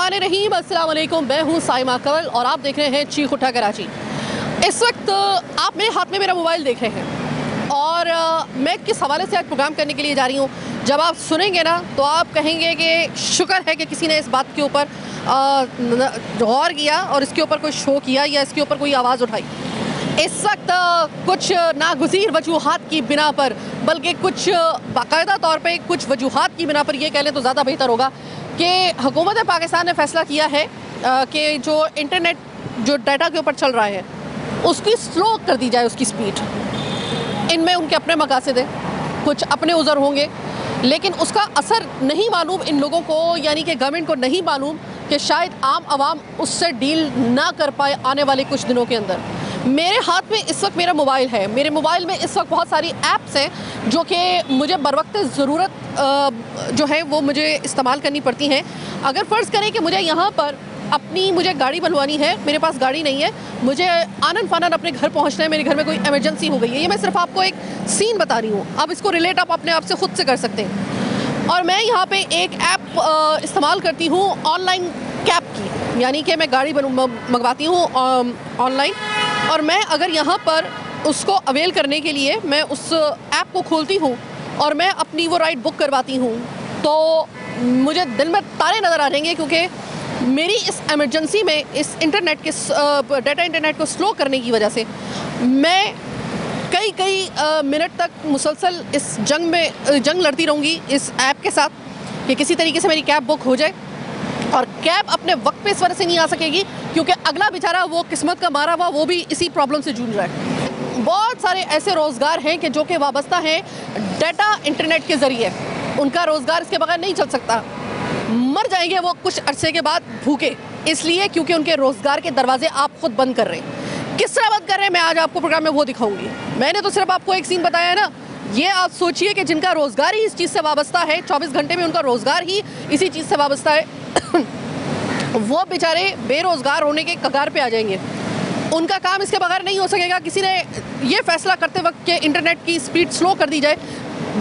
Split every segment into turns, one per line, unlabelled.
बिस्मिल्लाहिर्रहमानिर्रहीम, अस्सलाम वालेकुम। मैं हूँ साइमा कंवल और आप देख रहे हैं चीख उठा कराची। इस वक्त आप मेरे हाथ में मेरा मोबाइल देख रहे हैं और मैं किस हवाले से आज प्रोग्राम करने के लिए जा रही हूँ। जब आप सुनेंगे ना तो आप कहेंगे कि शुक्र है कि किसी ने इस बात के ऊपर गौर किया और इसके ऊपर कोई शो किया या इसके ऊपर कोई आवाज़ उठाई। इस वक्त कुछ नागुज़ीर वजूहात की बिना पर, बल्कि कुछ बाकायदा तौर पे कुछ वजूहात की बिना पर ये कह लें तो ज़्यादा बेहतर होगा कि हुकूमत पाकिस्तान ने फ़ैसला किया है कि जो इंटरनेट जो डाटा के ऊपर चल रहा है उसकी स्लो कर दी जाए, उसकी स्पीड। इनमें उनके अपने मकासद हैं, कुछ अपने उज़र होंगे, लेकिन उसका असर नहीं मालूम इन लोगों को, यानी कि गवर्नमेंट को नहीं मालूम कि शायद आम आवाम उससे डील ना कर पाए आने वाले कुछ दिनों के अंदर। मेरे हाथ में इस वक्त मेरा मोबाइल है। मेरे मोबाइल में इस वक्त बहुत सारी ऐप्स हैं जो कि मुझे बरवक्त ज़रूरत जो है वो मुझे इस्तेमाल करनी पड़ती हैं। अगर फ़र्ज़ करें कि मुझे गाड़ी बनवानी है, मेरे पास गाड़ी नहीं है, मुझे आनन फानन अपने घर पहुंचना है, मेरे घर में कोई इमरजेंसी हो गई है। ये मैं सिर्फ आपको एक सीन बता रही हूँ, अब इसको रिलेट आप अपने आप से ख़ुद से कर सकते हैं। और मैं यहाँ पे एक ऐप इस्तेमाल करती हूँ ऑनलाइन कैब की, यानी कि मैं गाड़ी मंगवाती हूँ ऑनलाइन, और मैं अगर यहाँ पर उसको अवेल करने के लिए मैं उस ऐप को खोलती हूँ और मैं अपनी वो राइड बुक करवाती हूँ तो मुझे दिल में तारे नज़र आ जाएंगे, क्योंकि मेरी इस इमरजेंसी में इस इंटरनेट के डाटा इंटरनेट को स्लो करने की वजह से मैं कई मिनट तक मुसलसल इस जंग लड़ती रहूँगी इस ऐप के साथ कि किसी तरीके से मेरी कैब बुक हो जाए। और कैब अपने वक्त पे इस वजह से नहीं आ सकेगी क्योंकि अगला बेचारा वो किस्मत का मारा हुआ वो भी इसी प्रॉब्लम से जूझ रहा है। बहुत सारे ऐसे रोज़गार हैं कि जो कि वाबस्ता हैं डाटा इंटरनेट के ज़रिए, उनका रोज़गार इसके बगैर नहीं चल सकता। मर जाएंगे वो कुछ अरसे के बाद भूखे, इसलिए क्योंकि उनके रोज़गार के दरवाजे आप खुद बंद कर रहे हैं। किस तरह बंद कर रहे हैं मैं आज आपको प्रोग्राम में वो दिखाऊंगी। मैंने तो सिर्फ आपको एक सीन बताया है ना। ये आप सोचिए कि जिनका रोज़गार ही इस चीज़ से वाबस्ता है, 24 घंटे में उनका रोज़गार ही इसी चीज़ से वाबस्ता है, वो बेचारे बेरोज़गार होने के कगार पे आ जाएंगे। उनका काम इसके बगैर नहीं हो सकेगा। किसी ने ये फ़ैसला करते वक्त कि इंटरनेट की स्पीड स्लो कर दी जाए,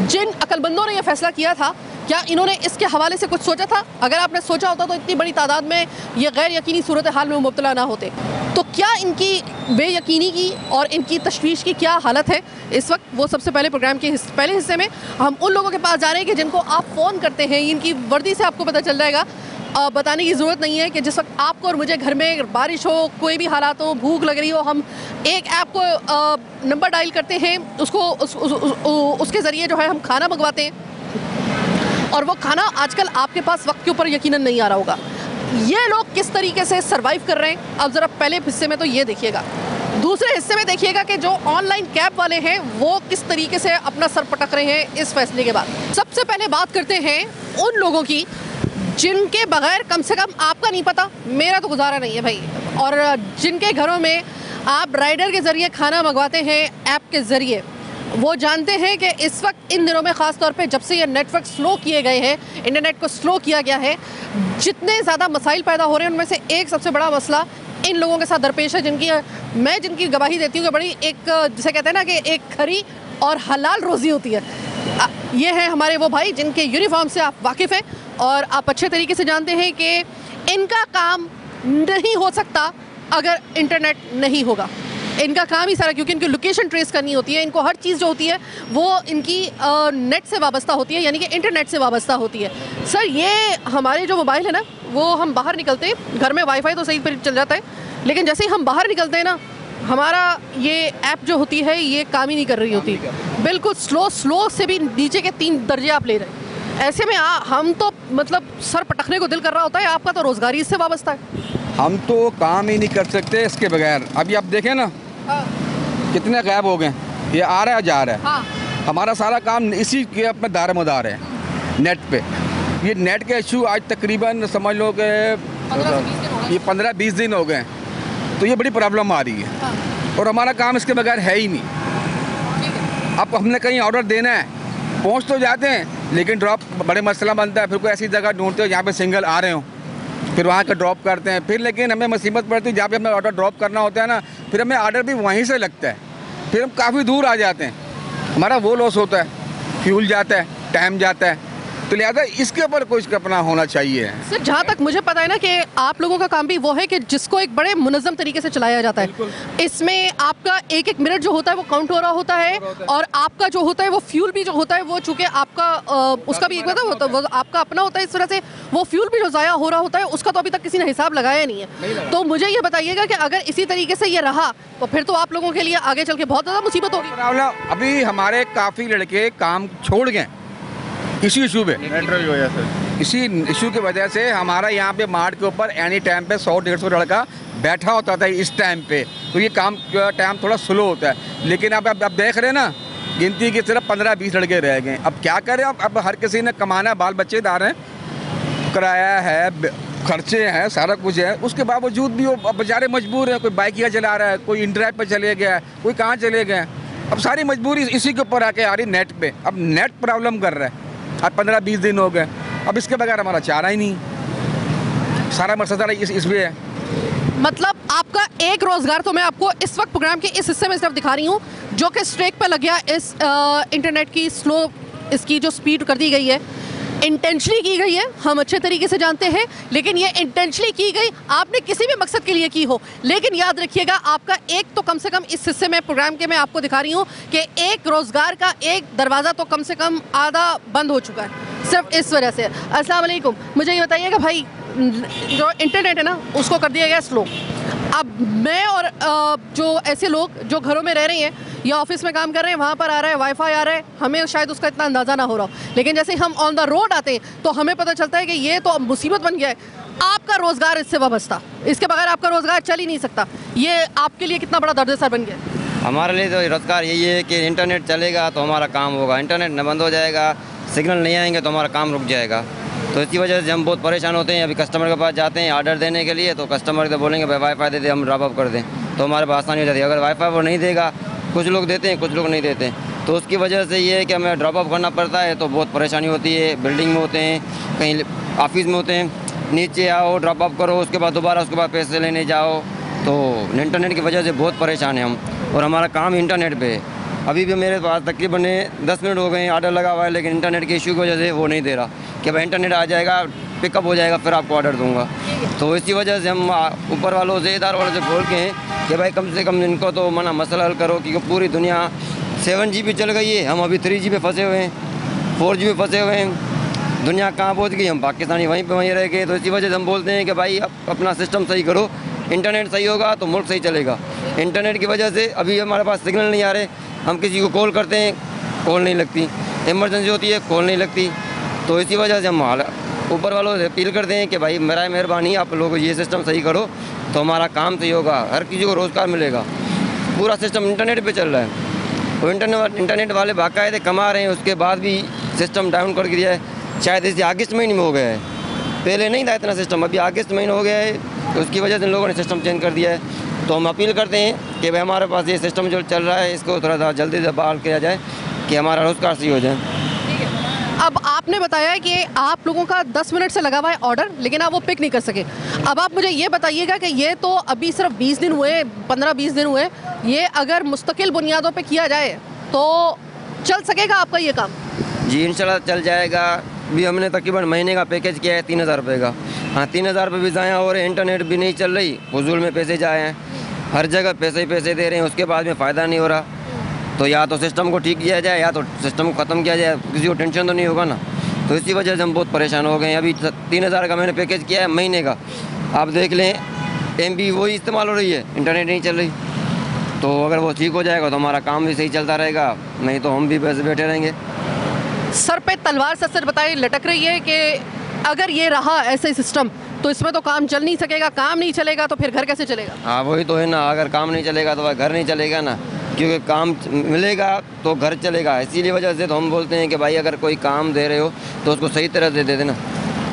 जिन अक्लमंदों ने यह फ़ैसला किया था, क्या इन्होंने इसके हवाले से कुछ सोचा था? अगर आपने सोचा होता तो इतनी बड़ी तादाद में ये गैर यकीनी सूरत हाल में मुब्तला ना होते। तो क्या इनकी बेयकीनी की और इनकी तशवीश की क्या हालत है इस वक्त, वो सबसे पहले प्रोग्राम के पहले हिस्से में हम उन लोगों के पास जा रहे हैं कि जिनको आप फ़ोन करते हैं, इनकी वर्दी से आपको पता चल जाएगा। बताने की ज़रूरत नहीं है कि जिस वक्त आपको और मुझे घर में बारिश हो, कोई भी हालात हो, भूख लग रही हो, हम एक ऐप को नंबर डायल करते हैं, उसके ज़रिए जो है हम खाना मंगवाते हैं, और वो खाना आजकल आपके पास वक्त के ऊपर यकीनन नहीं आ रहा होगा। ये लोग किस तरीके से सर्वाइव कर रहे हैं, अब ज़रा पहले हिस्से में तो ये देखिएगा। दूसरे हिस्से में देखिएगा कि जो ऑनलाइन कैब वाले हैं वो किस तरीके से अपना सर पटक रहे हैं इस फैसले के बाद। सबसे पहले बात करते हैं उन लोगों की जिनके बगैर कम से कम आपका नहीं पता, मेरा तो गुजारा नहीं है भाई, और जिनके घरों में आप राइडर के ज़रिए खाना मंगवाते हैं ऐप के ज़रिए, वो जानते हैं कि इस वक्त इन दिनों में ख़ास तौर पे जब से ये नेटवर्क स्लो किए गए हैं, इंटरनेट को स्लो किया गया है, जितने ज़्यादा मसाइल पैदा हो रहे हैं उनमें से एक सबसे बड़ा मसला इन लोगों के साथ दरपेश है, जिनकी गवाही देती हूँ कि बड़ी एक जिसे कहते हैं ना कि एक खरी और हलाल रोज़ी होती है। ये है हमारे वो भाई जिनके यूनिफॉर्म से आप वाकिफ़ हैं और आप अच्छे तरीके से जानते हैं कि इनका काम नहीं हो सकता अगर इंटरनेट नहीं होगा। इनका काम ही सारा, क्योंकि इनकी लोकेशन ट्रेस करनी होती है, इनको हर चीज़ जो होती है वो इनकी नेट से वाबस्ता होती है, यानी कि इंटरनेट से वाबस्ता होती है। सर, ये हमारे जो मोबाइल है ना, वो हम बाहर निकलते हैं, घर में वाईफाई तो सही पर चल जाता है, लेकिन जैसे ही हम बाहर निकलते हैं ना, हमारा ये ऐप जो होती है ये काम ही नहीं कर रही होती, बिल्कुल स्लो से भी नीचे के 3 दर्जे आप ले रहे हैं। ऐसे में हम तो मतलब सर पटकने को दिल कर रहा होता है। आपका तो रोज़गार ही इससे वाबस्ता है।
हम तो काम ही नहीं कर सकते इसके बगैर। अभी आप देखें ना,
हाँ।
कितने गायब हो गए, ये आ रहा है जा रहा है।
हाँ।
हमारा सारा काम इसी के अपने दार मदार है, नेट पे। ये नेट का इशू आज तकरीबन समझ लो कि ये 15-20 दिन हो गए, तो ये बड़ी प्रॉब्लम आ रही है।
हाँ।
और हमारा काम इसके बगैर है ही नहीं। अब हमने कहीं ऑर्डर देना है, पहुंच तो जाते हैं लेकिन ड्रॉप बड़े मसला बनता है। फिर कोई ऐसी जगह ढूंढते हो जहाँ पे सिंगल आ रहे हो, फिर वहाँ का ड्रॉप करते हैं। फिर लेकिन हमें मुसीबत पड़ती है जहाँ पे हमें ऑर्डर ड्रॉप करना होता है ना, फिर हमें ऑर्डर भी वहीं से लगता है, फिर हम काफ़ी दूर आ जाते हैं। हमारा वो लॉस होता है, फ्यूल जाता है, टाइम जाता है। तो लिहाजा इसके ऊपर कुछ अपना होना चाहिए।
सर जहाँ तक मुझे पता है ना कि आप लोगों का काम भी वो है कि जिसको एक बड़े मुनज़्ज़म तरीके से चलाया जाता है। इसमें आपका एक एक मिनट जो होता है वो काउंट हो रहा होता है और आपका जो होता है वो फ्यूल भी जो होता है वो चूँकि आपका उसका भी एक मतलब वो आपका अपना होता है, इस तरह से वो फ्यूल भी जो ज़ाया हो रहा होता है उसका तो अभी तक किसी ने हिसाब लगाया नहीं है। तो मुझे ये बताइएगा कि अगर इसी तरीके से ये रहा तो फिर तो आप लोगों के लिए आगे चल के बहुत ज़्यादा मुसीबत होगी।
अभी हमारे काफ़ी लड़के काम छोड़ गए इसी इशू पे,
नेटवर्क की वजह से।
इसी इशू की वजह से हमारा यहाँ पे मार्ट के ऊपर एनी टाइम पे 100-150 लड़का बैठा होता था इस टाइम पे, तो ये काम का टाइम थोड़ा स्लो होता है। लेकिन अब देख रहे हैं ना, गिनती की सिर्फ 15-20 लड़के रह गए। अब क्या करें, अब हर किसी ने कमाना, बाल बच्चेदार हैं, किराया है, खर्चे हैं, सारा कुछ है, उसके बावजूद भी वो बेचारे मजबूर हैं। कोई बाइक चला रहा है, कोई इंटरनेट पर चले गया है, कोई कहाँ चले गए। अब सारी मजबूरी इसी के ऊपर आके आ रही नेट पे। अब नेट प्रॉब्लम कर रहा है, अब 15-20 दिन हो गए, अब इसके बगैर हमारा चारा ही नहीं, सारा मसला इसमें है।
मतलब आपका एक रोजगार, तो मैं आपको इस वक्त प्रोग्राम के इस हिस्से में सिर्फ दिखा रही हूँ जो कि स्ट्रेक पर लग गया। इस इंटरनेट की स्लो, इसकी जो स्पीड कर दी गई है, इंटेंशनली की गई है, हम अच्छे तरीके से जानते हैं, लेकिन ये इंटेंशनली की गई, आपने किसी भी मकसद के लिए की हो, लेकिन याद रखिएगा आपका एक तो कम से कम इस हिस्से में प्रोग्राम के मैं आपको दिखा रही हूँ कि एक रोज़गार का एक दरवाज़ा तो कम से कम आधा बंद हो चुका है सिर्फ इस वजह से। अस्सलाम वालेकुम, मुझे ये बताइएगा भाई, जो इंटरनेट है ना उसको कर दिया गया स्लो। अब मैं और जो ऐसे लोग जो घरों में रह रहे हैं या ऑफिस में काम कर रहे हैं, वहाँ पर आ रहा है वाईफाई आ रहा है, हमें शायद उसका इतना अंदाज़ा ना हो रहा हो, लेकिन जैसे हम ऑन द रोड आते हैं तो हमें पता चलता है कि ये तो मुसीबत बन गया है। आपका रोज़गार इससे वाबस्ता, इसके बगैर आपका रोज़गार चल ही नहीं सकता, ये आपके लिए कितना बड़ा दर्द सर बन गया।
हमारे लिए तो रोज़गार यही है कि इंटरनेट चलेगा तो हमारा काम होगा, इंटरनेट न बंद हो जाएगा, सिग्नल नहीं आएंगे तो हमारा काम रुक जाएगा। तो इसी वजह से हम बहुत परेशान होते हैं। अभी कस्टमर के पास जाते हैं ऑर्डर देने के लिए, तो कस्टमर तो बोलेंगे भाई वाईफाई दे दे, हम ड्रॉप अप कर दें, तो हमारे पास आसानी हो जाती है। अगर वाईफाई वो नहीं देगा, कुछ लोग देते हैं कुछ लोग नहीं देते हैं, तो उसकी वजह से ये है कि हमें ड्रॉप अप करना पड़ता है, तो बहुत परेशानी होती है। बिल्डिंग में होते हैं, कहीं ऑफिस में होते हैं, नीचे आओ ड्रॉप अप करो, उसके बाद दोबारा उसके बाद पैसे लेने जाओ, तो इंटरनेट की वजह से बहुत परेशान है हम, और हमारा काम इंटरनेट पे है। अभी भी मेरे पास तकरीबन 10 मिनट हो गए ऑर्डर लगा हुआ है, लेकिन इंटरनेट के इशू की वजह से वो नहीं दे रहा कि भाई इंटरनेट आ जाएगा, पिकअप हो जाएगा, फिर आपको ऑर्डर दूंगा। तो इसी वजह से हम ऊपर वालों से, इदार वालों से बोल के हैं कि भाई कम से कम इनको तो मना मसला हल करो, क्योंकि पूरी दुनिया 7G चल गई है, हम अभी 3G पे फंसे हुए हैं, 4G पे फंसे हुए हैं। दुनिया कहाँ पहुँच गई, हम पाकिस्तानी वहीं पे वहीं रह गए। तो इसी वजह से हम बोलते हैं कि भाई अपना सिस्टम सही करो, इंटरनेट सही होगा तो मुल्क सही चलेगा। इंटरनेट की वजह से अभी हमारे पास सिग्नल नहीं आ रहे, हम किसी को कॉल करते हैं कॉल नहीं लगती, इमरजेंसी होती है कॉल नहीं लगती। तो इसी वजह से हम ऊपर वालों से अपील करते हैं कि भाई मेरा मेहरबानी आप लोग ये सिस्टम सही करो तो हमारा काम सही होगा, हर किसी को रोज़गार मिलेगा। पूरा सिस्टम इंटरनेट पे चल रहा है, तो इंटरनेट वाले बाकायदे कमा रहे हैं, उसके बाद भी सिस्टम डाउन कर दिया है। शायद इस अगस्त महीने में हो गया है, पहले नहीं था इतना सिस्टम, अभी अगस्त महीने हो गया है, तो उसकी वजह से लोगों ने सिस्टम चेंज कर दिया है। तो हम अपील करते हैं कि भाई हमारे पास ये सिस्टम जो चल रहा है इसको थोड़ा सा जल्दी से बहाल किया जाए कि हमारा रोज़गार सही हो जाए।
अब आपने बताया कि आप लोगों का 10 मिनट से लगा हुआ है ऑर्डर, लेकिन आप वो पिक नहीं कर सके। अब आप मुझे ये बताइएगा कि ये तो अभी सिर्फ 20 दिन हुए, 15-20 दिन हुए, ये अगर मुस्तकिल बुनियादों पे किया जाए तो चल सकेगा आपका ये काम?
जी इंशाल्लाह चल जाएगा। भी हमने तकरीबन महीने का पैकेज किया है 3000 रुपये का। हाँ 3000 रुपये भी ज़ाया हो रहे हैं, इंटरनेट भी नहीं चल रही, फजूल में पैसे जाए हैं, हर जगह पैसे ही पैसे दे रहे हैं, उसके बाद में फ़ायदा नहीं हो रहा। तो या तो सिस्टम को ठीक किया जाए या तो सिस्टम को ख़त्म किया जाए, किसी को टेंशन तो नहीं होगा ना। तो इसी वजह से हम बहुत परेशान हो गए हैं। अभी 3000 का मैंने पैकेज किया है महीने का, आप देख लें MB वही इस्तेमाल हो रही है, इंटरनेट नहीं चल रही। तो अगर वो ठीक हो जाएगा तो हमारा काम भी सही चलता रहेगा, नहीं तो हम भी वैसे बैठे रहेंगे।
सर पे तलवार सर बताए लटक रही है कि अगर ये रहा ऐसे सिस्टम तो इसमें तो काम चल नहीं सकेगा, काम नहीं चलेगा तो फिर घर कैसे चलेगा?
हाँ वही तो है ना, अगर काम नहीं चलेगा तो घर नहीं चलेगा ना, क्योंकि काम मिलेगा तो घर चलेगा। इसीलिए वजह से तो हम बोलते हैं कि भाई अगर कोई काम दे रहे हो तो उसको सही तरह से दे देना।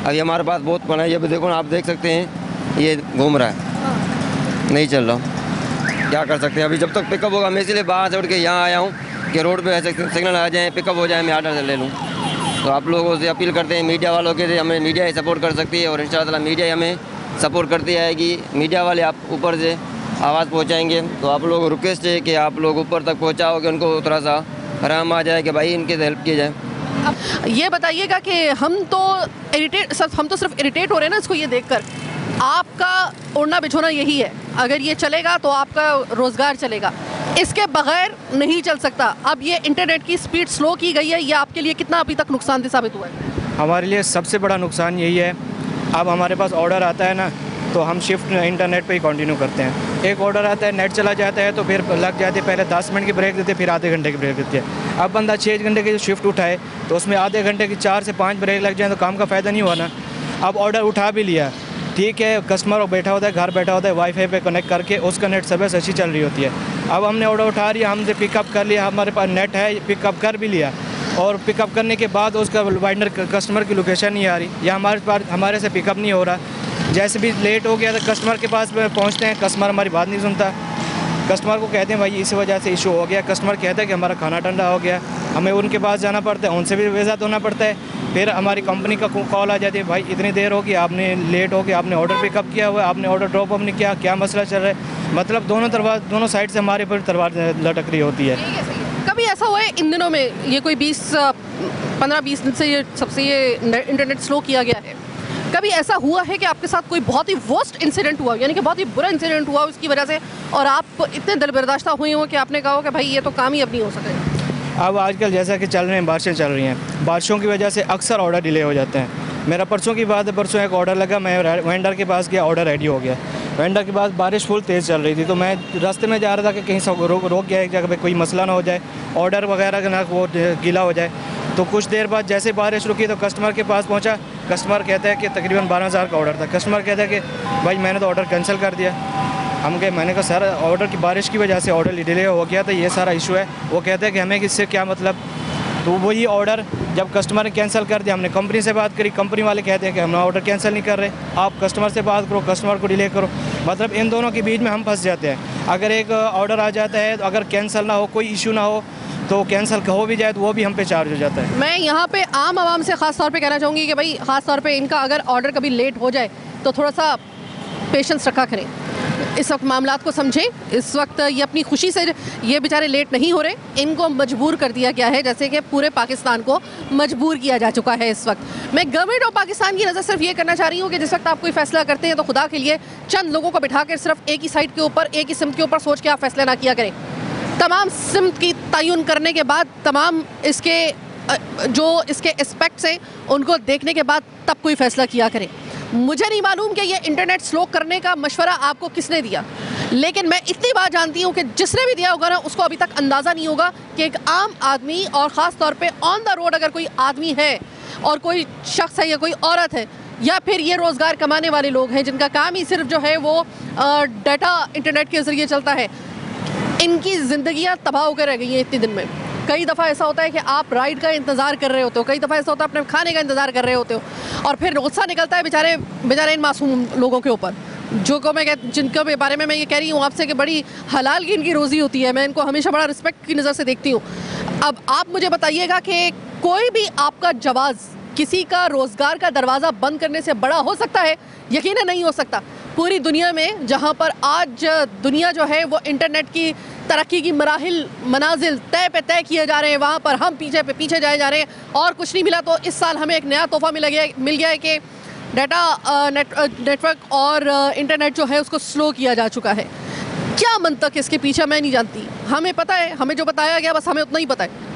अभी हमारे पास बहुत बड़ा है, ये भी देखो ना, आप देख सकते हैं ये घूम रहा है, नहीं चल रहा, क्या कर सकते हैं। अभी जब तक पिकअप होगा, मैं इसीलिए बाहर से उठ के यहाँ आया हूँ कि रोड पे ऐसे सिग्नल आ जाए, पिकअप हो जाए, मैं ऑर्डर ले लूँ। तो आप लोगों से अपील करते हैं, मीडिया वालों के, हमें मीडिया ही सपोर्ट कर सकती है और इंशाअल्लाह मीडिया ही हमें सपोर्ट करती आएगी। मीडिया वाले आप ऊपर से आवाज़ पहुंचाएंगे, तो आप लोग रिक्वेस्ट है कि आप लोग ऊपर तक पहुंचाओ कि उनको थोड़ा सा आराम आ जाए कि भाई इनके हेल्प की जाए।
अब ये बताइएगा कि हम तो सिर्फ इरिटेट हो रहे हैं ना इसको ये देखकर। आपका उड़ना बिछोना यही है, अगर ये चलेगा तो आपका रोज़गार चलेगा, इसके बगैर नहीं चल सकता। अब ये इंटरनेट की स्पीड स्लो की गई है, ये आपके लिए कितना अभी तक नुकसानदेह साबित हुआ है?
हमारे लिए सबसे बड़ा नुकसान यही है, अब हमारे पास ऑर्डर आता है ना, तो हम शिफ्ट इंटरनेट पे ही कंटिन्यू करते हैं। एक ऑर्डर आता है, नेट चला जाता है तो फिर लग जाती है, पहले 10 मिनट की ब्रेक देते, फिर आधे घंटे की ब्रेक देते हैं। अब बंदा 6 घंटे की शिफ्ट उठाए तो उसमें आधे घंटे की 4 से 5 ब्रेक लग जाए तो काम का फ़ायदा नहीं हुआ ना। अब ऑर्डर उठा भी लिया, ठीक है, कस्टमर बैठा होता है, घर बैठा होता है, वाईफाई पे कनेक्ट करके उसका नेट सर्विस अच्छी चल रही होती है। अब हमने ऑर्डर उठा लिया, हमसे पिकअप कर लिया, हमारे पास नेट है, पिकअप कर भी लिया, और पिकअप करने के बाद उसका वाइंडर कस्टमर की लोकेशन नहीं आ रही या हमारे से पिकअप नहीं हो रहा। जैसे भी लेट हो गया तो कस्टमर के पास पहुंचते हैं, कस्टमर हमारी बात नहीं सुनता। कस्टमर को कहते हैं भाई इस वजह से इशू हो गया, कस्टमर कहता है कि हमारा खाना ठंडा हो गया, हमें उनके पास जाना पड़ता है, उनसे भी वजह होना पड़ता है। फिर हमारी कंपनी का कॉल आ जाती है, भाई इतनी देर होगी, आपने लेट हो गया, आपने ऑर्डर पिकअप किया हुआ है, आपने ऑर्डर ड्रॉप अप नहीं किया, क्या मसला चल रहा है। मतलब दोनों साइड से हमारे पर तलवार लटक रही होती है।
कभी ऐसा हुआ है इन दिनों में, ये कोई 15-20 दिन से ये इंटरनेट स्लो किया गया है, कभी ऐसा हुआ है कि आपके साथ कोई बहुत ही वर्स्ट इंसिडेंट हुआ, यानी कि बहुत ही बुरा इंसिडेंट हुआ उसकी वजह से, और आप इतने दिलबर्दाश्ता हुए हो कि आपने कहा हो कि भाई ये तो काम ही अब नहीं हो सकेगा?
अब आजकल जैसा कि चल रहे हैं, बारिशें चल रही हैं, बारिशों की वजह से अक्सर ऑर्डर डिले हो जाते हैं। मेरा परसों की बात है, परसों एक ऑर्डर लगा, मैं वेंडर के पास गया, ऑर्डर रेडी हो गया। वेंडर के पास बारिश फुल तेज़ चल रही थी, तो मैं रास्ते में जा रहा था कि कहीं से रोक गया एक जगह पे, कोई मसला ना हो जाए, ऑर्डर वगैरह का ना वो गीला हो जाए। तो कुछ देर बाद जैसे बारिश रुकी तो कस्टमर के पास पहुंचा, कस्टमर कहता है कि तकरीबन 12,000 का ऑर्डर था। कस्टमर कहता है कि भाई मैंने तो ऑर्डर कैंसिल कर दिया। मैंने कहा सर ऑर्डर की बारिश की वजह से ऑर्डर डिले हो गया था, ये सारा इशू है। वो कहते हैं कि हमें इससे क्या मतलब। तो वही ऑर्डर जब कस्टमर ने कैंसिल कर दिया, हमने कंपनी से बात करी, कंपनी वाले कहते हैं कि हम ऑर्डर कैंसिल नहीं कर रहे, आप कस्टमर से बात करो, कस्टमर को डिले करो। मतलब इन दोनों के बीच में हम फंस जाते हैं। अगर एक ऑर्डर आ जाता है तो अगर कैंसिल ना हो, कोई इशू ना हो, तो कैंसिल हो भी जाए तो वो भी हम पे चार्ज हो जाता है।
मैं यहाँ पे आम आवाम से ख़ास तौर पे कहना चाहूँगी कि भाई ख़ास तौर पे इनका अगर ऑर्डर कभी लेट हो जाए तो थोड़ा सा पेशेंस रखा करें, इस वक्त मामलात को समझें। इस वक्त ये अपनी खुशी से ये बेचारे लेट नहीं हो रहे, इनको मजबूर कर दिया गया है, जैसे कि पूरे पाकिस्तान को मजबूर किया जा चुका है इस वक्त। मैं गवर्नमेंट ऑफ पाकिस्तान की नज़र सिर्फ ये करना चाह रही हूँ कि जिस वक्त आप कोई फैसला करते हैं तो खुदा के लिए चंद लोगों को बिठा कर सिर्फ एक ही साइड के ऊपर, एक ही सिमत के ऊपर सोच के आप फैसला ना किया करें। तमाम सिमत की तयन करने के बाद, तमाम इसके जो इसके एस्पेक्ट्स हैं उनको देखने के बाद तब कोई फ़ैसला किया करें। मुझे नहीं मालूम कि ये इंटरनेट स्लो करने का मशवरा आपको किसने दिया, लेकिन मैं इतनी बात जानती हूँ कि जिसने भी दिया होगा ना उसको अभी तक अंदाज़ा नहीं होगा कि एक आम आदमी, और ख़ास तौर पे ऑन द रोड अगर कोई आदमी है और कोई शख्स है या कोई औरत है या फिर ये रोज़गार कमाने वाले लोग हैं जिनका काम ही सिर्फ जो है वो डाटा इंटरनेट के ज़रिए चलता है, इनकी ज़िंदगियाँ तबाह होकर रह गई हैं इतने दिन में। कई दफ़ा ऐसा होता है कि आप राइड का इंतज़ार कर रहे होते हो, कई दफ़ा ऐसा होता है अपने खाने का इंतज़ार कर रहे होते हो, और फिर गुस्सा निकलता है बेचारे इन मासूम लोगों के ऊपर, जिनके बारे में मैं ये कह रही हूँ आपसे कि बड़ी हलाल की इनकी रोज़ी होती है। मैं इनको हमेशा बड़ा रिस्पेक्ट की नज़र से देखती हूँ। अब आप मुझे बताइएगा कि कोई भी आपका जवाज़ किसी का रोज़गार का दरवाज़ा बंद करने से बड़ा हो सकता है? यकीनन नहीं हो सकता। पूरी दुनिया में जहाँ पर आज दुनिया जो है वो इंटरनेट की तरक्की की मनाजिल तय पे तय किए जा रहे हैं, वहाँ पर हम पीछे पे पीछे जाए जा रहे हैं और कुछ नहीं मिला। तो इस साल हमें एक नया तोहफा मिल गया है कि डाटा नेटवर्क और इंटरनेट जो है उसको स्लो किया जा चुका है। क्या मंतक इसके पीछे मैं नहीं जानती, हमें पता है, हमें जो बताया गया बस हमें उतना ही पता है।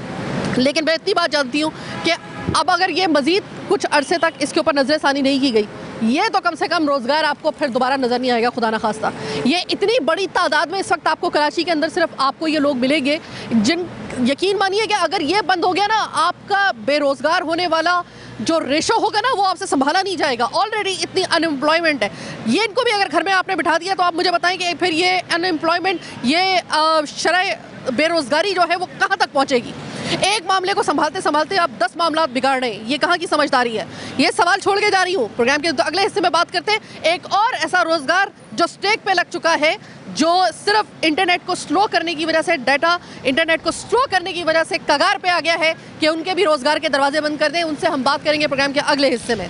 लेकिन मैं इतनी बात जानती हूँ कि अब अगर ये मज़ीद कुछ अरसे तक इसके ऊपर नज़रसानी नहीं की गई, ये तो कम से कम रोज़गार आपको फिर दोबारा नज़र नहीं आएगा, खुदा ना खास्ता। ये इतनी बड़ी तादाद में इस वक्त आपको कराची के अंदर सिर्फ आपको ये लोग मिलेंगे जिन, यकीन मानिए कि अगर ये बंद हो गया ना, आपका बेरोज़गार होने वाला जो रेशो होगा ना वो आपसे संभाला नहीं जाएगा। ऑलरेडी इतनी अनएम्प्लॉयमेंट है, ये इनको भी अगर घर में आपने बिठा दिया तो आप मुझे बताएं कि फिर ये अनएम्प्लॉयमेंट, ये शरह बेरोज़गारी जो है वो कहाँ तक पहुँचेगी। एक मामले को संभालते संभालते आप 10 मामला बिगाड़ रहे हैं, ये कहाँ की समझदारी है। ये सवाल छोड़ के जा रही हूँ। प्रोग्राम के अगले हिस्से में बात करते हैं एक और ऐसा रोज़गार जो स्टेक पे लग चुका है, जो सिर्फ इंटरनेट को स्लो करने की वजह से, डाटा इंटरनेट को स्लो करने की वजह से कगार पे आ गया है कि उनके भी रोज़गार के दरवाजे बंद कर दें। उनसे हम बात करेंगे प्रोग्राम के अगले हिस्से में।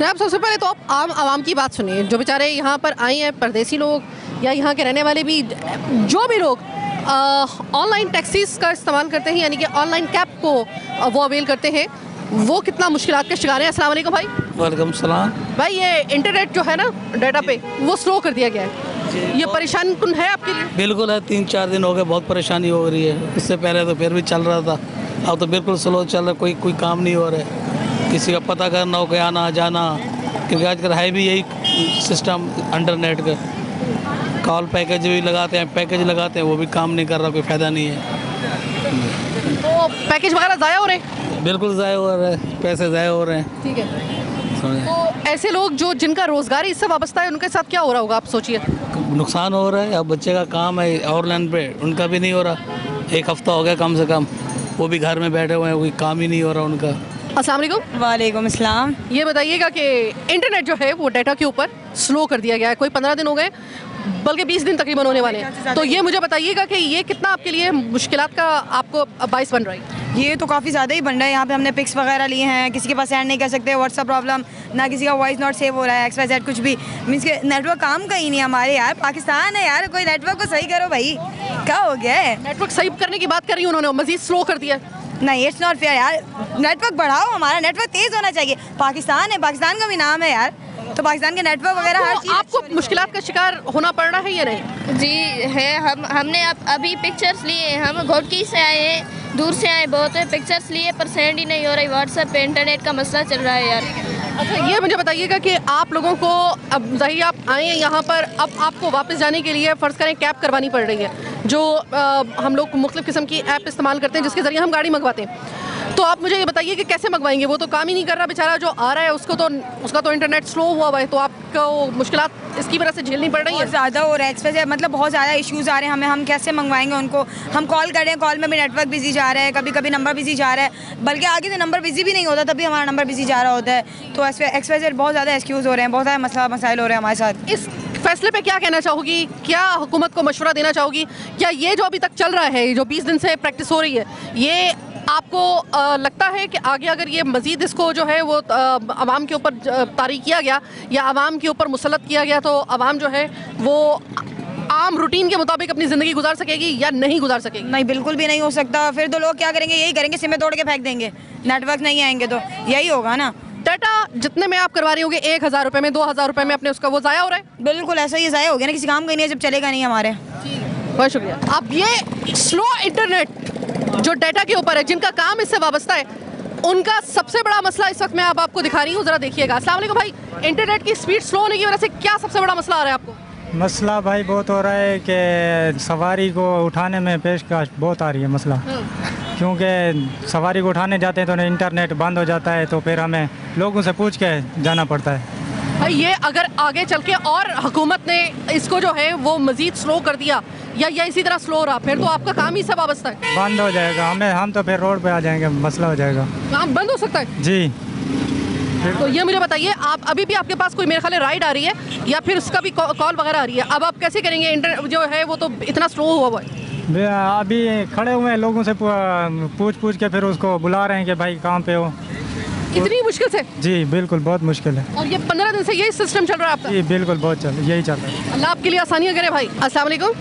जनाब, सबसे पहले तो आप आम आवाम की बात सुनिए, जो बेचारे यहाँ पर आए हैं, परदेसी लोग या यहाँ के रहने वाले भी, जो भी लोग ऑनलाइन टैक्सीज का इस्तेमाल करते हैं, यानी कि ऑनलाइन कैब को वो अवेल करते हैं, वो कितना मुश्किलात के शिकार हैं। अस्सलाम वालेकुम भाई।
वालेकुम सलाम।
भाई, ये इंटरनेट जो है ना, डाटा पे वो स्लो कर दिया गया है, ये परेशान कुन है आपके लिए?
बिल्कुल है, 3-4 दिन हो गए, बहुत परेशानी हो रही है। इससे पहले तो फिर भी चल रहा था, अब तो बिल्कुल स्लो चल रहा है, कोई काम नहीं हो रहा है, किसी का पता करना हो, कहीं आना जाना, क्योंकि आजकल है भी यही सिस्टम इंटरनेट का। कॉल पैकेज भी लगाते हैं, वो भी काम नहीं कर रहा, कोई फ़ायदा नहीं है।
तो पैकेज वगैरह ज़ाया हो रहे हैं?
बिल्कुल ज़ाया हो रहा है, पैसे ज़ाया हो रहे हैं।
ठीक है। तो ऐसे लोग जो जिनका रोज़गार इससे वाबस्ता है, उनके साथ क्या हो रहा होगा, आप सोचिए।
नुकसान हो रहा है। अब बच्चे का काम है ऑनलाइन पे, उनका भी नहीं हो रहा। 1 हफ्ता हो गया कम से कम, वो भी घर में बैठे हुए हैं, कोई काम ही नहीं हो रहा उनका।
अस्सलाम वालेकुम।
वालेकुम अस्सलाम।
ये बताइएगा कि इंटरनेट जो है वो डाटा के ऊपर स्लो कर दिया गया है, कोई 15 दिन हो गए, बल्कि 20 दिन तकरीबन होने वाले हैं। तो ये मुझे बताइएगा कि ये कितना आपके लिए मुश्किलात का आपको बाइस बन रहा है?
ये तो काफ़ी ज़्यादा ही बन रहा है। यहाँ पे हमने पिक्स वगैरह लिए हैं, किसी के पास सेंड नहीं कर सकते, व्हाट्सअप प्रॉब्लम, ना किसी का वॉइस नॉट सेव हो रहा है, XYZ कुछ भी, मीन्स के नेटवर्क काम का ही नहीं हमारे। यार पाकिस्तान है यार, कोई नेटवर्क को सही करो भाई, क्या हो गया है?
नेटवर्क सही करने की बात कर रही हूँ, उन्होंने मजीद स्लो कर दिया।
नहीं, इट्स नॉट फेयर यार, नेटवर्क बढ़ाओ, हमारा नेटवर्क तेज़ होना चाहिए। पाकिस्तान है, पाकिस्तान का भी नाम है यार, तो पाकिस्तान के नेटवर्क वगैरह हर चीज़।
आपको मुश्किलात का शिकार होना पड़ रहा है या नहीं?
जी है, हमने अभी पिक्चर्स लिए, हम घोटकी से आए हैं, दूर से आए बहुत है, पिक्चर्स लिए पर सेंड ही नहीं हो रही। व्हाट्सएप पे इंटरनेट का मसला चल रहा है यार।
अच्छा, ये मुझे बताइएगा कि आप लोगों को, अब ज़ाहिर आप आए हैं यहाँ पर, अब आपको वापस जाने के लिए फ़र्ज़ करें कैब करवानी पड़ रही है, जो हम लोग मुख्तलिफ़ किस्म की ऐप इस्तेमाल करते हैं जिसके ज़रिए हम गाड़ी मंगवाते हैं। तो आप मुझे ये बताइए कि कैसे मंगवाएंगे? वो तो काम ही नहीं कर रहा बेचारा, जो आ रहा है उसका तो इंटरनेट स्लो हुआ है, तो आपको मुश्किलात इसकी वजह से झेलनी पड़ रही है।
बहुत ज़्यादा हो रहा है, एक्सप्रेस मतलब बहुत ज़्यादा इश्यूज़ आ रहे हैं, हम कैसे मंगवाएंगे उनको? हम कॉल करें, कॉल में भी नेटवर्क बिजी जा रहा है, कभी कभी नंबर बिजी जा रहा है, बल्कि आगे से नंबर बिजी भी नहीं होता, तभी हमारा नंबर बिजी जा रहा होता है। तो एक्सप्रेस बहुत ज़्यादा एक्सक्यूज़ हो रहे हैं, बहुत ज़्यादा मसाइल हो रहे हैं हमारे साथ।
इस फैसले पे क्या कहना चाहोगी? क्या हुकूमत को मशवरा देना चाहोगी? क्या ये जो अभी तक चल रहा है, जो 20 दिन से प्रैक्टिस हो रही है, ये आपको लगता है कि आगे अगर ये मज़ीद इसको जो है वो आवाम के ऊपर तारी किया गया या आवाम के ऊपर मुसल्लत किया गया, तो आवाम जो है वो आम रूटीन के मुताबिक अपनी ज़िंदगी गुजार सकेगी या नहीं गुजार सकेगी?
नहीं, बिल्कुल भी नहीं हो सकता। फिर तो लोग क्या करेंगे, यही करेंगे, सिमें तोड़ के फेंक देंगे, नेटवर्क नहीं आएंगे तो यही होगा ना।
डाटा जितने में आप करवा रही होंगे, 1000 रुपये में, 2000 रुपये में, अपने उसका वो ज़ाया हो रहा है?
बिल्कुल ऐसा ही ज़ाया हो गया ना, किसी काम का नहीं है जब चलेगा नहीं हमारे।
बहुत शुक्रिया। अब ये स्लो इंटरनेट जो डाटा के ऊपर है, जिनका काम इससे वाबस्ता है, उनका सबसे बड़ा मसला इस वक्त मैं आपको दिखा रही हूँ, ज़रा देखिएगा। अस्सलाम वालेकुम भाई, इंटरनेट की स्पीड स्लो होने की वजह से क्या सबसे बड़ा मसला आ रहा है आपको?
मसला भाई बहुत हो रहा है कि सवारी को उठाने में पेशकश बहुत आ रही है मसला, क्योंकि सवारी को उठाने जाते हैं तो इंटरनेट बंद हो जाता है, तो फिर हमें लोगों से पूछ के जाना पड़ता है।
भाई, ये अगर आगे चल के और हुकूमत ने इसको जो है वो मज़ीद स्लो कर दिया या इसी तरह स्लो रहा, फिर तो आपका काम ही सब वाबस्ता है,
बंद हो जाएगा। हम तो फिर रोड पे आ जाएंगे, मसला हो जाएगा,
काम बंद हो सकता है
जी।
तो ये मुझे बताइए, आप अभी भी आपके पास कोई मेरे ख्याल राइड आ रही है या फिर उसका भी कॉल वगैरह आ रही है, अब आप कैसे करेंगे? इंटरनेट जो है वो तो इतना स्लो हुआ है।
अभी खड़े हुए हैं, लोगों से पूछ के फिर उसको बुला रहे हैं कि भाई कहाँ पे हो।
इतनी मुश्किल से? जी
बिल्कुल, बहुत मुश्किल है।
और ये 15 दिन से यही सिस्टम चल रहा है आपका?
जी बिल्कुल, बहुत यही चल रहा है।
अल्लाह आपके लिए आसानियाँ करे भाई। अस्सलाम वालेकुम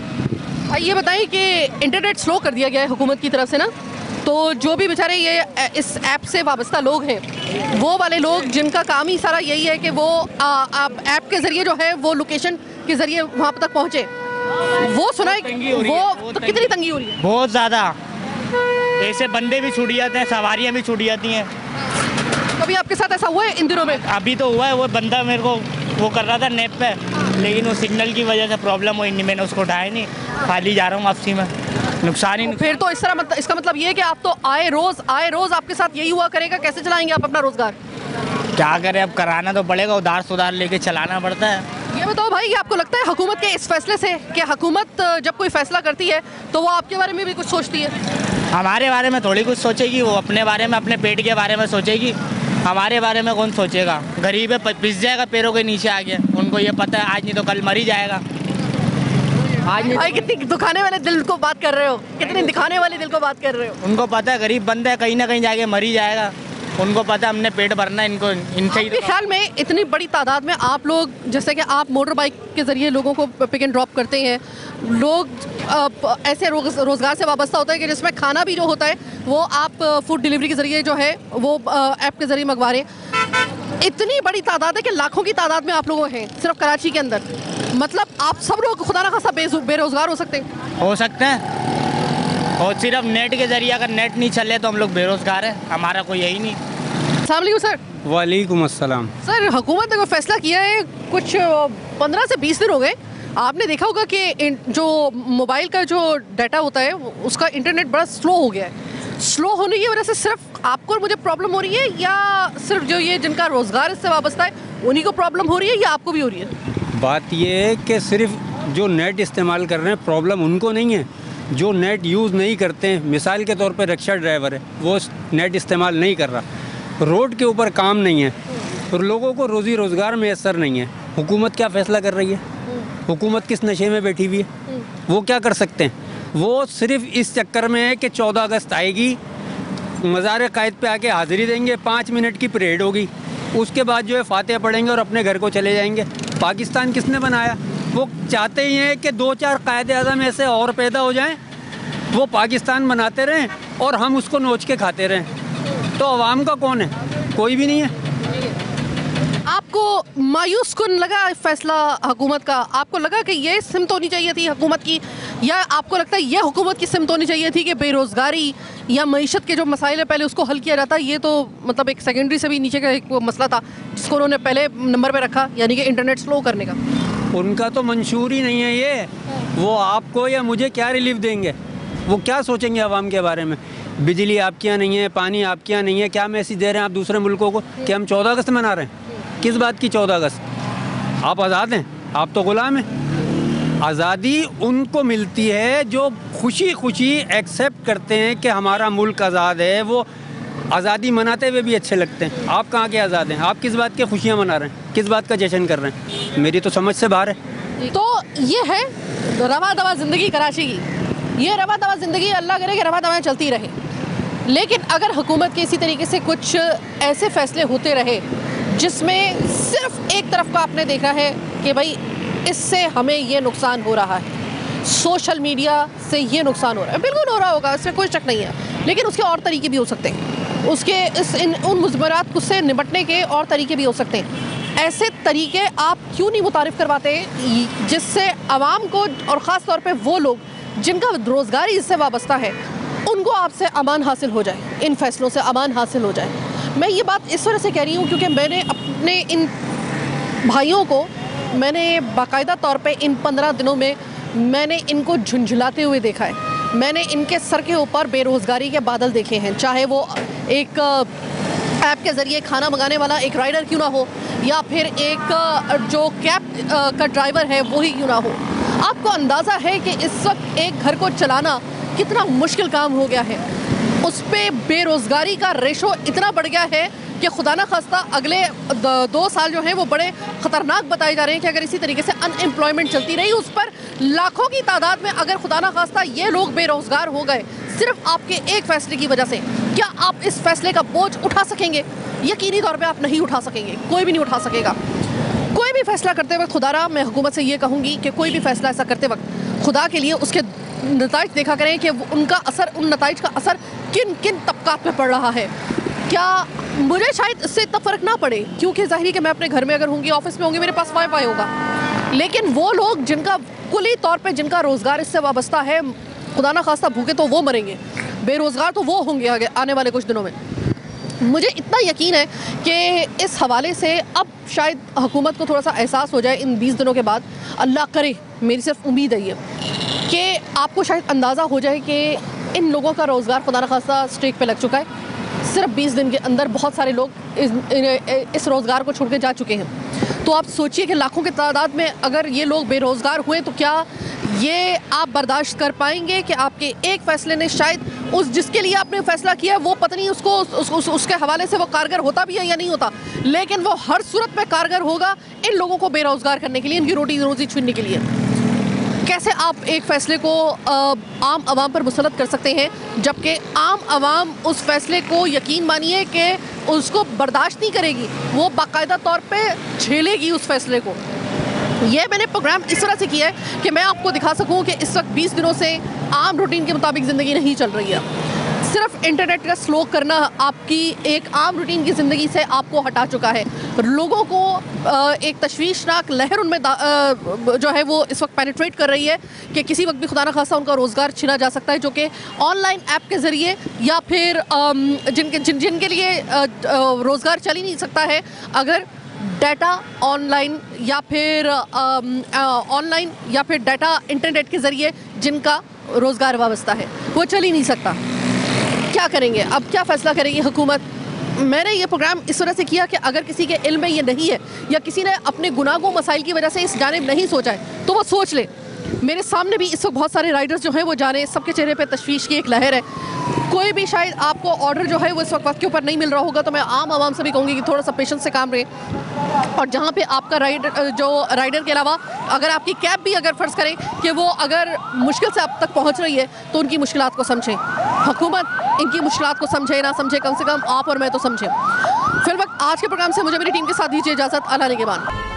भाई, ये बताइए कि इंटरनेट स्लो कर दिया गया है हुकूमत की तरफ से ना, तो जो भी बेचारे ये इस ऐप से वाबस्ता लोग हैं, वो वाले लोग जिनका काम ही सारा यही है कि वो आप ऐप के ज़रिए जो है वो लोकेशन के ज़रिए वहाँ तक पहुँचे, वो सुना है वो तो कितनी तंगी हो रही है?
बहुत ज़्यादा। ऐसे बंदे भी छूट जाते हैं, सवारियाँ भी छूट जाती हैं।
कभी आपके साथ ऐसा हुआ है इन दिनों में?
अभी तो हुआ है, वो बंदा मेरे को वो कर रहा था नेट पे, लेकिन वो सिग्नल की वजह से प्रॉब्लम हुई नहीं, मैंने उसको उठाया नहीं, खाली जा रहा हूँ वापसी में, नुकसान ही नहीं।
फिर तो इस तरह इसका मतलब ये है कि आप तो आए रोज़ आपके साथ यही हुआ करेगा, कैसे चलाएंगे आप अपना रोज़गार?
क्या करें, अब कराना तो पड़ेगा, उधार सुधार लेके चलाना पड़ता है।
ये बताओ भाई, आपको लगता है हुकूमत के इस फैसले से कि हुकूमत जब कोई फैसला करती है तो वो आपके बारे में भी कुछ सोचती है?
हमारे बारे में थोड़ी कुछ सोचेगी, वो अपने बारे में, अपने पेट के बारे में सोचेगी, हमारे बारे में कौन सोचेगा? गरीब है, पिस जाएगा पैरों के नीचे आगे, उनको ये पता है आज नहीं तो कल मर ही जाएगा।
आज भाई, कितनी दुखाने वाले दिल को बात कर रहे हो, कितनी दिखाने वाले दिल को बात कर रहे हो।
उनको पता है गरीब बंदा है, कहीं ना कहीं जाके मर ही जाएगा, उनको पता है हमने पेट भरना है, इनको इनसे ही।
आपके ख्याल में इतनी बड़ी तादाद में आप लोग, जैसे कि आप मोटर बाइक के ज़रिए लोगों को पिक एंड ड्रॉप करते हैं, लोग ऐसे रोज़गार से वाबस्ता होता है कि जिसमें खाना भी जो होता है वो आप फूड डिलीवरी के ज़रिए जो है वो ऐप के ज़रिए मंगवा रहे हैं। इतनी बड़ी तादाद है कि लाखों की तादाद में आप लोग हैं सिर्फ कराची के अंदर, मतलब आप सब लोग खुदा ना खासा बेरोज़गार हो सकते हैं।
हो सकते हैं, और सिर्फ नेट के ज़रिए, अगर नेट नहीं चले तो हम लोग बेरोज़गार हैं, हमारा कोई यही नहीं।
अस्सलाम वालेकुम सर।
वालेकुम अस्सलाम।
सर, हुकूमत ने कोई फैसला किया है, कुछ 15 से 20 दिन हो गए, आपने देखा होगा कि जो मोबाइल का जो डाटा होता है उसका इंटरनेट बड़ा स्लो हो गया है। स्लो होने की वजह से सिर्फ आपको और मुझे प्रॉब्लम हो रही है, या सिर्फ जो ये जिनका रोज़गार इससे वाबस्ता है उन्हीं को प्रॉब्लम हो रही है, या आपको भी हो रही है?
बात ये है कि सिर्फ जो नेट इस्तेमाल कर रहे हैं प्रॉब्लम उनको नहीं है, जो नेट यूज़ नहीं करते हैं। मिसाल के तौर पर रिक्शा ड्राइवर है, वो नेट इस्तेमाल नहीं कर रहा, रोड के ऊपर काम नहीं है और लोगों को रोज़ी रोज़गार मैसर नहीं है। हुकूमत क्या फ़ैसला कर रही है? हुकूमत किस नशे में बैठी हुई है? वो क्या कर सकते हैं? वो सिर्फ इस चक्कर में है कि 14 अगस्त आएगी, मज़ार क़ायद पे आके हाज़िरी देंगे, 5 मिनट की परेड होगी, उसके बाद जो है फातिहा पढ़ेंगे और अपने घर को चले जाएंगे। पाकिस्तान किसने बनाया? वो चाहते ही हैं कि 2-4 कायदे आज़म ऐसे और पैदा हो जाएं, वो पाकिस्तान बनाते रहें और हम उसको नोच के खाते रहें। तो अवाम का कौन है? कोई भी नहीं है।
आपको मायूस कुन लगा फैसला हुकूमत का? आपको लगा कि ये सिमत होनी चाहिए थी हुकूमत की, या आपको लगता है ये हुकूमत की सिमत होनी चाहिए थी कि बेरोज़गारी या मईशत के जो मसाइल है पहले उसको हल किया जाता? ये तो मतलब एक सेकेंडरी से भी नीचे का एक मसला था जिसको उन्होंने पहले नंबर पर रखा, यानी कि इंटरनेट स्लो करने का।
उनका तो मंशूर ही नहीं है ये। वो आपको या मुझे क्या रिलीफ देंगे? वो क्या सोचेंगे आवाम के बारे में? बिजली आपके यहाँ नहीं है, पानी आपके यहाँ नहीं है, क्या मैसेज दे रहे हैं आप दूसरे मुल्कों को कि हम 14 अगस्त मना रहे हैं? किस बात की 14 अगस्त? आप आज़ाद हैं, आप तो ग़ुलाम हैं। आज़ादी उनको मिलती है जो खुशी खुशी एक्सेप्ट करते हैं कि हमारा मुल्क आज़ाद है, वो आज़ादी मनाते हुए भी अच्छे लगते हैं। आप कहाँ के आज़ाद हैं? आप किस बात की खुशियाँ मना रहे हैं? किस बात का जश्न कर रहे हैं? मेरी तो समझ से बाहर है।
तो ये है रवा दवा ज़िंदगी कराची की, ये रवा दवा ज़िंदगी, अल्लाह करे कि रवा दवाएँ चलती रहे। लेकिन अगर हुकूमत के इसी तरीके से कुछ ऐसे फ़ैसले होते रहे जिसमें सिर्फ एक तरफ का आपने देखा है कि भाई इससे हमें ये नुकसान हो रहा है, सोशल मीडिया से ये नुकसान हो रहा है, बिल्कुल हो रहा होगा, इसमें कोई शक नहीं है, लेकिन उसके और तरीके भी हो सकते हैं, उसके उन मुज़मरात से निपटने के और तरीके भी हो सकते हैं। ऐसे तरीके आप क्यों नहीं मुतारिफ़ करवाते जिससे आवाम को, और ख़ास तौर पे वो लोग जिनका रोज़गार इससे वाबस्ता है, उनको आपसे अमान हासिल हो जाए, इन फ़ैसलों से अमान हासिल हो जाए। मैं ये बात इस वजह से कह रही हूँ क्योंकि मैंने अपने इन भाइयों को, मैंने बाकायदा तौर पे इन 15 दिनों में मैंने इनको झुंझुलाते हुए देखा है। मैंने इनके सर के ऊपर बेरोज़गारी के बादल देखे हैं, चाहे वो एक ऐप के ज़रिए खाना मंगाने वाला एक राइडर क्यों ना हो, या फिर एक जो कैब का ड्राइवर है वही क्यों ना हो। आपको अंदाज़ा है कि इस वक्त एक घर को चलाना कितना मुश्किल काम हो गया है। उस पर बेरोज़गारी का रेशो इतना बढ़ गया है कि खुदा न खास्ता अगले 2 साल जो हैं वो बड़े ख़तरनाक बताए जा रहे हैं कि अगर इसी तरीके से अनएम्प्लॉयमेंट चलती रही, उस पर लाखों की तादाद में अगर खुदा न खास्ता ये लोग बेरोज़गार हो गए सिर्फ आपके एक फ़ैसले की वजह से, क्या आप इस फैसले का बोझ उठा सकेंगे? यकीनी तौर पे आप नहीं उठा सकेंगे, कोई भी नहीं उठा सकेगा। कोई भी फ़ैसला करते वक्त खुदारा, मैं हुकूमत से ये कहूँगी कि कोई भी फ़ैसला ऐसा करते वक्त खुदा के लिए उसके नताइज देखा करें कि उनका असर, उन नताइज का असर किन किन तबकात पे पड़ रहा है। क्या मुझे शायद इससे इतना फ़र्क ना पड़े, क्योंकि ज़ाहिर कि मैं अपने घर में अगर होंगी, ऑफिस में होंगी, मेरे पास वाईफाई होगा, लेकिन वो लोग जिनका कुली तौर पे जिनका रोज़गार इससे वाबस्ता है, खुदा ना खास्ता भूखे तो वो मरेंगे, बेरोज़गार तो वो होंगे आगे आने वाले कुछ दिनों में। मुझे इतना यकीन है कि इस हवाले से अब शायद हुकूमत को थोड़ा सा एहसास हो जाए इन 20 दिनों के बाद, अल्लाह करे, मेरी सिर्फ उम्मीद है ये कि आपको शायद अंदाज़ा हो जाए कि इन लोगों का रोज़गार खुदा न खास्ता स्ट्रेक पे लग चुका है। सिर्फ 20 दिन के अंदर बहुत सारे लोग इस रोज़गार को छोड़ के जा चुके हैं। तो आप सोचिए कि लाखों की तादाद में अगर ये लोग बेरोज़गार हुए तो क्या ये आप बर्दाश्त कर पाएंगे कि आपके एक फ़ैसले ने शायद उस जिसके लिए आपने फ़ैसला किया है वो पता नहीं उसके हवाले से वो कारगर होता भी है या नहीं होता, लेकिन वो हर सूरत में कारगर होगा इन लोगों को बेरोज़गार करने के लिए, इनकी रोटी रोज़ी छीनने के लिए। कैसे आप एक फ़ैसले को आम आवाम पर मुसलत कर सकते हैं, जबकि आम आवाम उस फैसले को यकीन मानिए कि उसको बर्दाश्त नहीं करेगी, वो बाकायदा तौर पे झेलेगी उस फैसले को। ये मैंने प्रोग्राम इस तरह से किया है कि मैं आपको दिखा सकूं कि इस वक्त 20 दिनों से आम रूटीन के मुताबिक ज़िंदगी नहीं चल रही है। सिर्फ इंटरनेट का स्लो करना आपकी एक आम रूटीन की ज़िंदगी से आपको हटा चुका है। लोगों को एक तशवीशनाक लहर उनमें जो है वो इस वक्त पेनिट्रेट कर रही है कि किसी वक्त भी खुदा न खासा उनका रोज़गार छीना जा सकता है, जो कि ऑनलाइन ऐप के ज़रिए या फिर जिनके लिए रोज़गार चल ही नहीं सकता है अगर डाटा ऑनलाइन या फिर डाटा इंटरनेट के ज़रिए जिनका रोज़गार वाबस्ता है वो चल ही नहीं सकता। क्या करेंगे अब, क्या फ़ैसला करेगी हुकूमत? मैंने ये प्रोग्राम इस तरह से किया कि अगर किसी के इल्म में ये नहीं है या किसी ने अपने गुनाहों मसाइल की वजह से इस जानिब नहीं सोचा है तो वो सोच ले। मेरे सामने भी इस वक्त बहुत सारे राइडर्स जो हैं वो जाने, सबके चेहरे पे तशवीश की एक लहर है। कोई भी शायद आपको ऑर्डर जो है वो इस वक्त के ऊपर नहीं मिल रहा होगा, तो मैं आम आवाम से भी कहूँगी कि थोड़ा सा पेशेंस से काम रहे। और जहाँ पे आपका राइडर के अलावा अगर आपकी कैब भी अगर फ़र्ज़ करें कि वो अगर मुश्किल से आप तक पहुँच रही है तो उनकी मुश्किलात को समझें। हुकूमत इनकी मुश्किलात को समझे ना समझे, कम से कम आप और मैं तो समझें। फिलहाल आज के प्रोग्राम से मुझे मेरी टीम के साथ दीजिए इजाज़त। अल्लाह निगहबान।